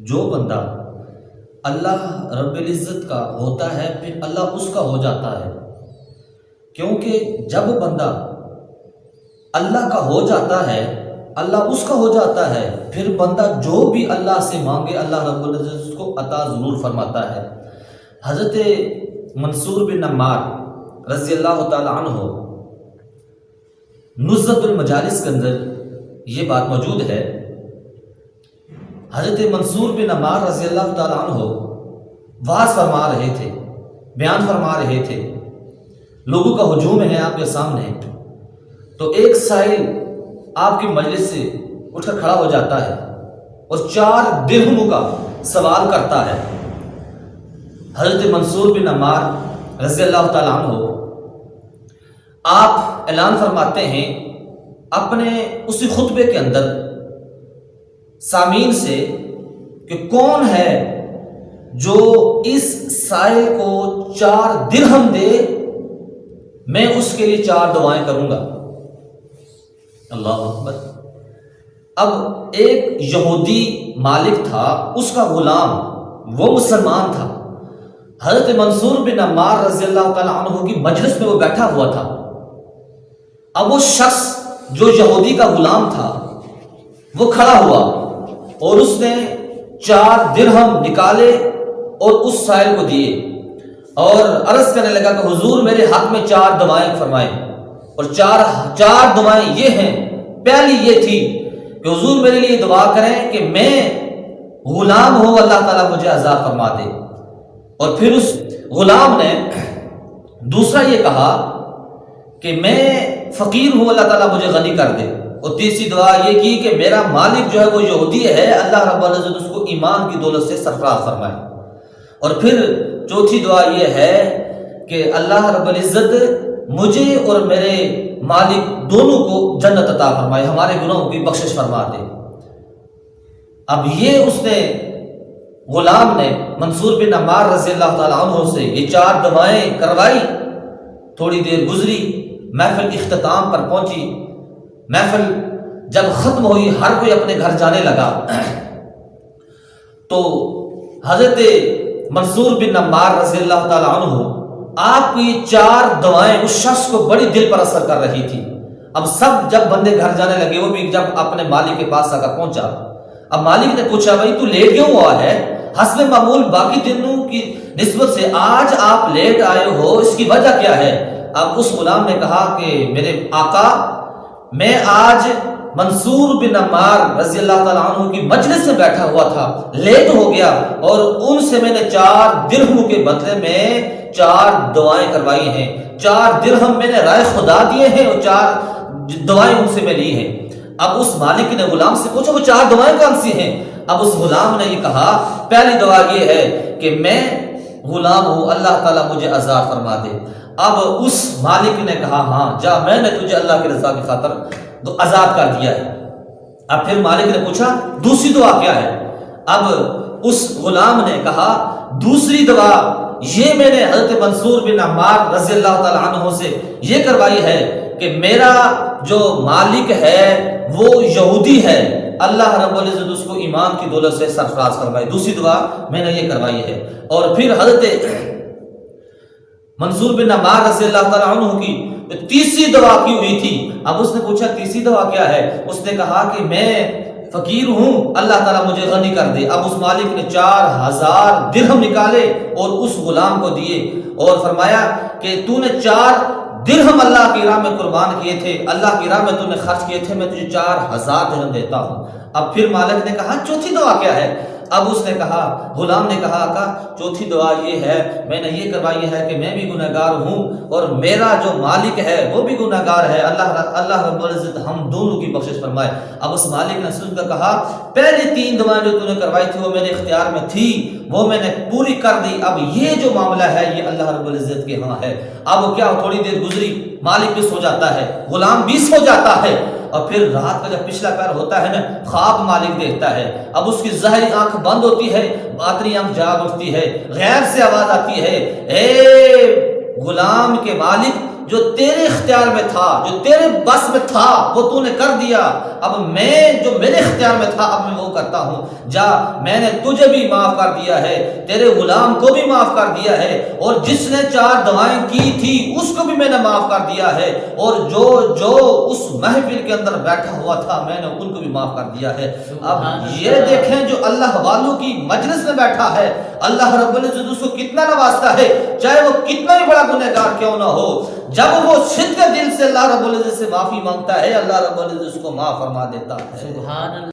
جو بندہ اللہ رب العزت کا ہوتا ہے پھر اللہ اس کا ہو جاتا ہے، کیونکہ جب بندہ اللہ کا ہو جاتا ہے اللہ اس کا ہو جاتا ہے، پھر بندہ جو بھی اللہ سے مانگے اللہ رب العزت اس کو عطا ضرور فرماتا ہے۔ حضرت منصور بن عمار رضی اللہ تعالی عنہ نزہۃ المجالس کے اندر یہ بات موجود ہے۔ حضرت منصور بن عمار رضی اللہ تعالی عنہ واعظ فرما رہے تھے، بیان فرما رہے تھے، لوگوں کا ہجوم ہے آپ کے سامنے، تو ایک سائل آپ کی مجلس سے اٹھ کر کھڑا ہو جاتا ہے اور 4 درہموں کا سوال کرتا ہے۔ حضرت منصور بن عمار رضی اللہ تعالیٰ عنہ آپ اعلان فرماتے ہیں اپنے اسی خطبے کے اندر سامعین سے کہ کون ہے جو اس سائل کو 4 درہم دے، میں اس کے لیے 4 دعائیں کروں گا۔ اللہ اکبر۔ اب ایک یہودی مالک تھا، اس کا غلام، وہ مسلمان تھا۔ حضرت منصور بن عمار رضی اللہ تعالیٰ عنہ کی مجلس میں وہ بیٹھا ہوا تھا۔ اب وہ شخص جو یہودی کا غلام تھا وہ کھڑا ہوا اور اس نے 4 درہم نکالے اور اس سائل کو دیے اور عرض کرنے لگا کہ حضور میرے حق میں 4 دعائیں فرمائیں، اور 4 دعائیں یہ ہیں۔ پہلی یہ تھی کہ حضور میرے لیے دعا کریں کہ میں غلام ہوں، اللہ تعالیٰ مجھے عذاب فرما دے، اور پھر اس غلام نے دوسرا یہ کہا کہ میں فقیر ہوں، اللہ تعالیٰ مجھے غنی کر دے، اور تیسری دعا یہ کی کہ میرا مالک جو ہے وہ یہودی ہے، اللہ رب العزت اس کو ایمان کی دولت سے سرفراز فرمائے، اور پھر چوتھی دعا یہ ہے کہ اللہ رب العزت مجھے اور میرے مالک دونوں کو جنت عطا فرمائے، ہمارے گناہوں کی بخشش فرما دے۔ اب یہ اس نے غلام نے منصور بن عمار رضی اللہ تعالیٰ عنہ سے یہ 4 دعائیں کروائی۔ تھوڑی دیر گزری، محفل اختتام پر پہنچی، محفل جب ختم ہوئی ہر کوئی اپنے گھر جانے لگا، تو حضرت منصور بن عمار رضی اللہ تعالیٰ عنہ آپ کی 4 دعائیں اس شخص کو بڑی دل پر اثر کر رہی تھی۔ اب سب جب بندے گھر جانے لگے، وہ بھی جب اپنے مالک کے پاس آ کر پہنچا، اب مالک نے پوچھا بھائی تو لیٹ کیوں ہوا ہے؟ حسب معمول باقی دنوں کی نسبت سے آج آپ لیٹ آئے ہو، اس کی وجہ کیا ہے؟ اب اس غلام نے کہا کہ میرے آقا میں آج منصور بن عمار رضی اللہ تعالیٰ عنہ کی مجلس میں بیٹھا ہوا تھا، لیٹ ہو گیا، اور ان سے میں نے 4 درہم کے بدلے میں 4 دعائیں کروائی ہیں، 4 درہم میں نے رائے خدا دیے ہیں اور 4 دعائیں ان سے میں لی ہیں۔ اب اس مالک نے غلام سے پوچھا وہ 4 دعائیں کون سی ہیں؟ اب اس غلام نے یہ کہا پہلی دعا یہ ہے کہ میں غلام ہوں، اللہ تعالیٰ مجھے عذاب فرما دے۔ اب اس مالک نے کہا ہاں جا، میں نے تجھے اللہ کی رضا کی خاطر عذاب کر دیا ہے۔ اب پھر مالک نے پوچھا دوسری دعا کیا ہے؟ اب اس غلام نے کہا دوسری دعا یہ میں نے حضرت منصور بن عمار رضی اللہ تعالیٰ عنہ سے یہ کروائی ہے کہ میرا جو مالک ہے وہ یہودی ہے، اللہ رب العزت اس کو ایمان کی دولت سے سرفراز فرمائے، دوسری دعا میں نے یہ کروائی ہے۔ اور پھر حضرت منصور بن عمار رضی اللہ تعالیٰ عنہ کی تیسری دعا کی ہوئی تھی۔ اب اس نے پوچھا تیسری دعا کیا ہے؟ اس نے کہا کہ میں فقیر ہوں، اللہ تعالیٰ مجھے غنی کر دے۔ اب اس مالک نے 4000 درہم نکالے اور اس غلام کو دیے اور فرمایا کہ تو نے 4 درہم اللہ کی راہ میں قربان کیے تھے، اللہ کی راہ میں تو نے خرچ کیے تھے، میں تجھے 4000 درہم دیتا ہوں۔ اب پھر مالک نے کہا چوتھی دعا کیا ہے؟ اب اس نے کہا، غلام نے کہا کہ چوتھی دعا یہ ہے میں نے یہ کروائی ہے کہ میں بھی گنہگار ہوں اور میرا جو مالک ہے وہ بھی گنہگار ہے، اللہ رب العزت ہم دونوں کی بخشش فرمائے۔ اب اس مالک نے سن کر کہا پہلی 3 دعائیں جو تو نے کروائی تھی وہ میرے اختیار میں تھی، وہ میں نے پوری کر دی، اب یہ جو معاملہ ہے یہ اللہ رب العزت کے ہاں ہے۔ اب کیا تھوڑی دیر گزری، مالک بھی سو جاتا ہے، غلام بھی سو جاتا ہے، اور پھر رات کا جب پچھلا پہر ہوتا ہے نا، خواب مالک دیکھتا ہے۔ اب اس کی ظاہری آنکھ بند ہوتی ہے، باطنی آنکھ جاگ اٹھتی ہے، غیب سے آواز آتی ہے اے غلام کے مالک جو تیرے اختیار میں تھا، جو تیرے بس میں تھا وہ تو نے کر دیا، اب میں جو میرے اختیار میں تھا اب میں وہ کرتا ہوں، جا میں نے تجھے بھی معاف کر دیا ہے، تیرے غلام کو بھی معاف کر دیا ہے، اور جس نے 4 دعائیں کی تھی اس کو بھی میں نے معاف کر دیا ہے، اور جو اس محفل کے اندر بیٹھا ہوا تھا میں نے ان کو بھی معاف کر دیا ہے۔ اب یہ دیکھیں جو اللہ والوں کی مجلس میں بیٹھا ہے، اللہ رب العزت اس کو کتنا نوازتا ہے، چاہے وہ کتنا ہی بڑا گنہگار کیوں نہ ہو، جب وہ صدق دل سے اللہ رب العزت سے معافی مانگتا ہے اللہ رب العزت اس کو معاف فرما دیتا ہے۔ سبحان اللہ۔